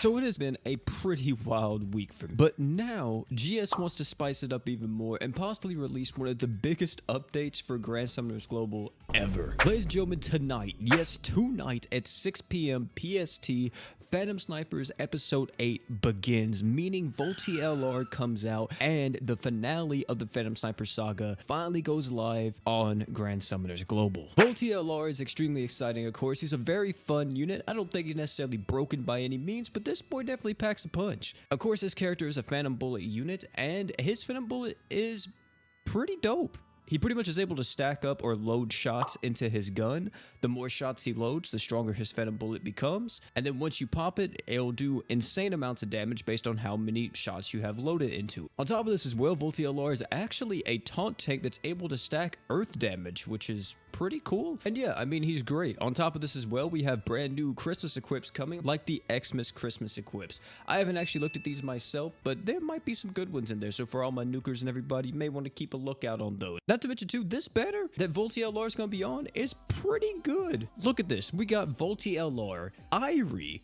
So it has been a pretty wild week for me. But now, GS wants to spice it up even more and possibly release one of the biggest updates for Grand Summoners Global ever. Ladies and gentlemen, tonight, yes, tonight at 6 p.m. PST, Phantom Snipers Episode 8 begins, meaning Volti LR comes out and the finale of the Phantom Sniper saga finally goes live on Grand Summoners Global. Volti LR is extremely exciting, of course. He's a very fun unit. I don't think he's necessarily broken by any means, but this boy definitely packs a punch. Of course, his character is a Phantom Bullet unit, and his Phantom Bullet is pretty dope. He pretty much is able to stack up or load shots into his gun. The more shots he loads, the stronger his Phantom Bullet becomes. And then once you pop it, it'll do insane amounts of damage based on how many shots you have loaded into. On top of this as well, Volti LR is actually a taunt tank that's able to stack earth damage, which is pretty cool. And yeah, I mean, he's great. On top of this as well, we have brand new Christmas equips coming, like the Xmas Christmas equips. I haven't actually looked at these myself, but there might be some good ones in there. So for all my nukers and everybody, you may want to keep a lookout on those. Not to mention too, this banner that Volti LR is going to be on is pretty good. Look at this. We got Volti LR, Irie,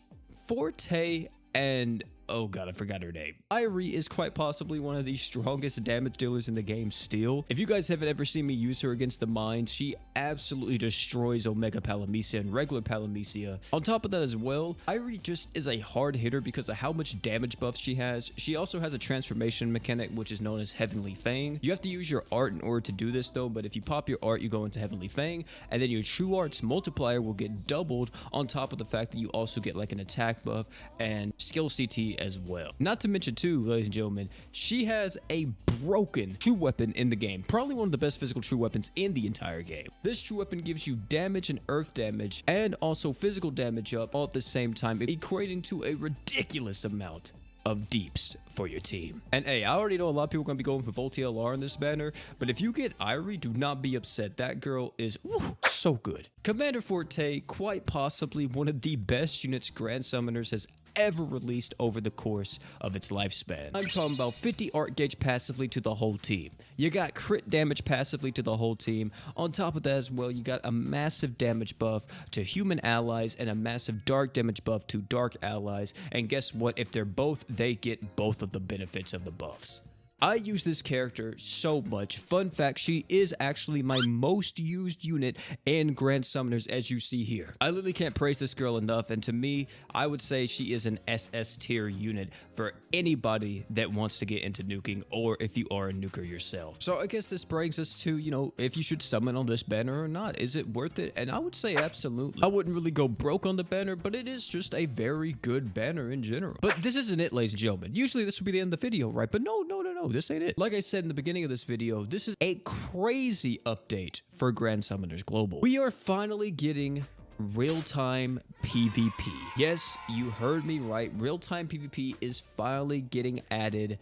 Forte, and oh god, I forgot her name. Irie is quite possibly one of the strongest damage dealers in the game still. If you guys haven't ever seen me use her against the mines, she absolutely destroys Omega Palamecia and regular Palamecia. On top of that as well, Irie just is a hard hitter because of how much damage buffs she has. She also has a transformation mechanic, which is known as Heavenly Fang. You have to use your art in order to do this though, but if you pop your art, you go into Heavenly Fang, and then your true arts multiplier will get doubled on top of the fact that you also get like an attack buff and skill CT as well. Not to mention too, ladies and gentlemen, she has a broken true weapon in the game. Probably one of the best physical true weapons in the entire game. This true weapon gives you damage and earth damage and also physical damage up all at the same time, equating to a ridiculous amount of deeps for your team. And hey, I already know a lot of people are going to be going for Volti LR in this banner, but if you get Irie, do not be upset. That girl is so good. Commander Forte, quite possibly one of the best units Grand Summoners has ever released over the course of its lifespan. I'm talking about 50 art gauge passively to the whole team. You got crit damage passively to the whole team. On top of that as well, you got a massive damage buff to human allies and a massive dark damage buff to dark allies. And guess what? If they're both, they get both of the benefits of the buffs. I use this character so much. Fun fact, she is actually my most used unit in Grand Summoners, as you see here. I literally can't praise this girl enough, and to me, I would say she is an SS tier unit for anybody that wants to get into nuking, or if you are a nuker yourself. So I guess this brings us to, you know, if you should summon on this banner or not. Is it worth it? And I would say absolutely. I wouldn't really go broke on the banner, but it is just a very good banner in general. But this isn't it, ladies and gentlemen. Usually this would be the end of the video, right? But no. This ain't it. Like I said in the beginning of this video, this is a crazy update for Grand Summoners Global. We are finally getting real-time PvP. Yes, you heard me right. Real-time PvP is finally getting added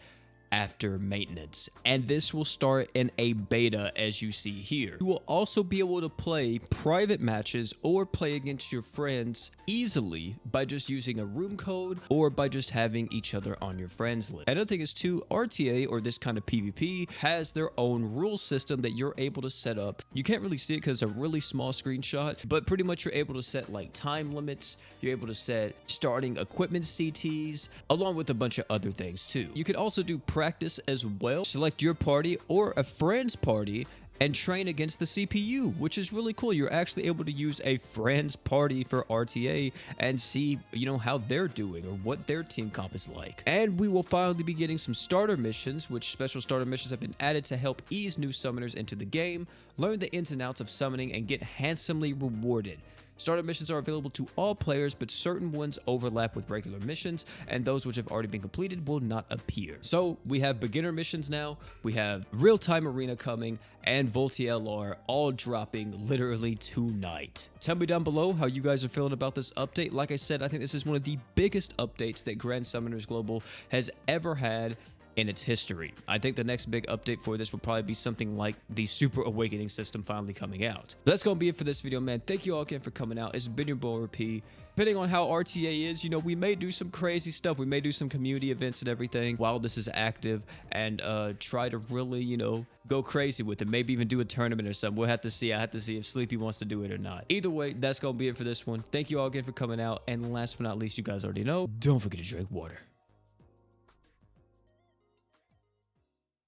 after maintenance, and this will start in a beta, as you see here. You will also be able to play private matches or play against your friends easily by just using a room code or by just having each other on your friends list. Another thing is too, RTA, or this kind of PvP, has their own rule system that you're able to set up. You can't really see it because it's a really small screenshot, but pretty much you're able to set like time limits. You're able to set starting equipment CTs, along with a bunch of other things too. You can also do practice as well. Select your party or a friend's party and train against the CPU, which is really cool. You're actually able to use a friend's party for RTA and see, you know, how they're doing or what their team comp is like. And we will finally be getting some starter missions, which special starter missions have been added to help ease new summoners into the game, learn the ins and outs of summoning, and get handsomely rewarded. Starter missions are available to all players, but certain ones overlap with regular missions, and those which have already been completed will not appear. So we have beginner missions now, we have real-time arena coming, and Volti LR all dropping literally tonight. Tell me down below how you guys are feeling about this update. Like I said, I think this is one of the biggest updates that Grand Summoners Global has ever had. in its history. I think the next big update for this will probably be something like the Super Awakening system finally coming out. That's gonna be it for this video, man. Thank you all again for coming out. It's been your boy P. Depending on how RTA is, you know, we may do some crazy stuff. We may do some community events and everything while this is active, and try to really, you know, go crazy with it. Maybe even do a tournament or something. We'll have to see. I have to see if Sleepy wants to do it or not. Either way, that's gonna be it for this one. Thank you all again for coming out, and last but not least, you guys already know, don't forget to drink water.